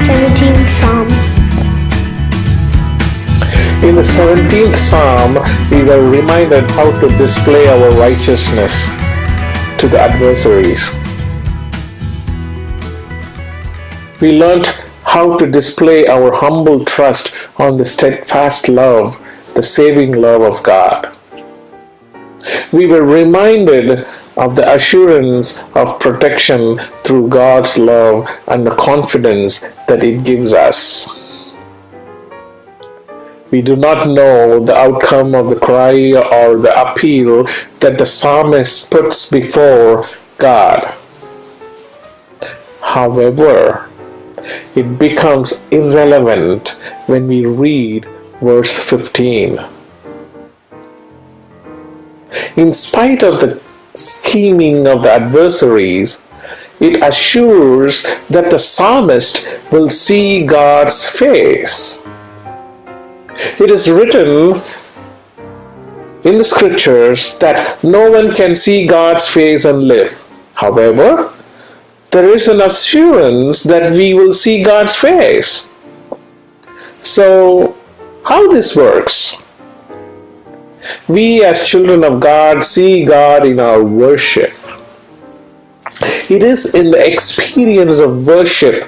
17 Psalms. In the 17th Psalm, we were reminded how to display our righteousness to the adversaries. We learnt how to display our humble trust on the steadfast love, the saving love of God. We were reminded of the assurance of protection through God's love and the confidence that it gives us. We do not know the outcome of the cry or the appeal that the psalmist puts before God. However, it becomes irrelevant when we read verse 15. In spite of the scheming of the adversaries, it assures that the psalmist will see God's face. It is written in the scriptures that no one can see God's face and live. However, there is an assurance that we will see God's face. So, how this works? We as children of God see God in our worship. It is in the experience of worship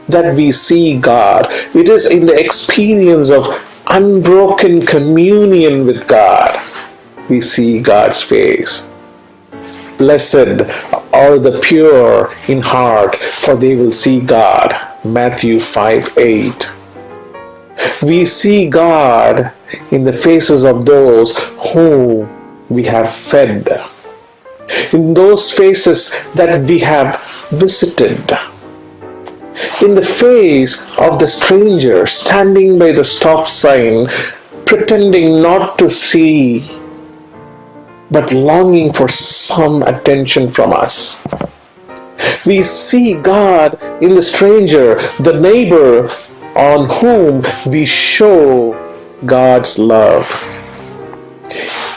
that we see God. It is in the experience of unbroken communion with God we see God's face. Blessed are the pure in heart, for they will see God. Matthew 5:8. We see God in the faces of those whom we have fed, in those faces that we have visited, in the face of the stranger standing by the stop sign, pretending not to see, but longing for some attention from us. We see God in the stranger, the neighbor on whom we show God's love.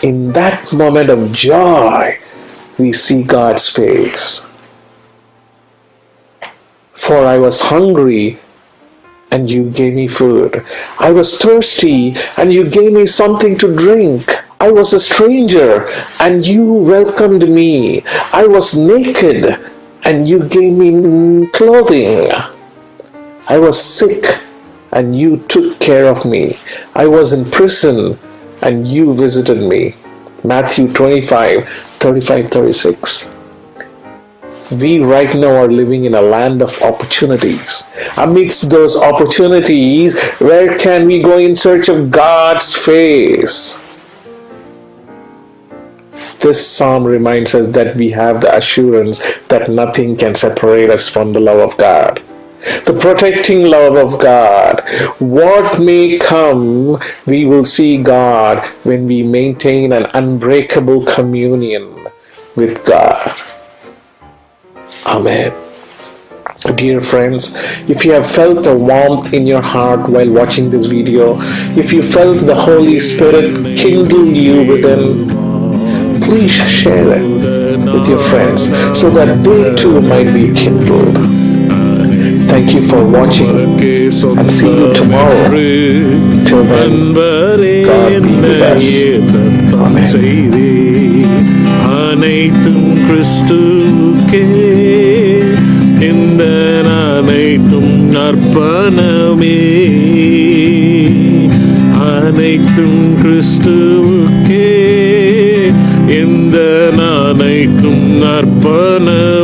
In that moment of joy, we see God's face. For I was hungry, and you gave me food. I was thirsty, and you gave me something to drink. I was a stranger, and you welcomed me. I was naked, and you gave me clothing. I was sick, and you took care of me. I was in prison, and you visited me. Matthew 25:35-36. We right now are living in a land of opportunities. Amidst those opportunities, where can we go in search of God's face? This psalm reminds us that we have the assurance that nothing can separate us from the love of God. The protecting love of God. What may come, we will see God when we maintain an unbreakable communion with God. Amen. Dear friends, if you have felt the warmth in your heart while watching this video, if you felt the Holy Spirit kindle you within, please share it with your friends so that they too might be kindled. Thank you for watching and see you tomorrow. Till then, God be with us. Amen. அனைத்தும் கிறிஸ்துவுக்கே, இந்த அனைத்தும் அர்ப்பணமே. அனைத்தும் கிறிஸ்துவுக்கே, இந்த அனைத்தும் அர்ப்பணமே.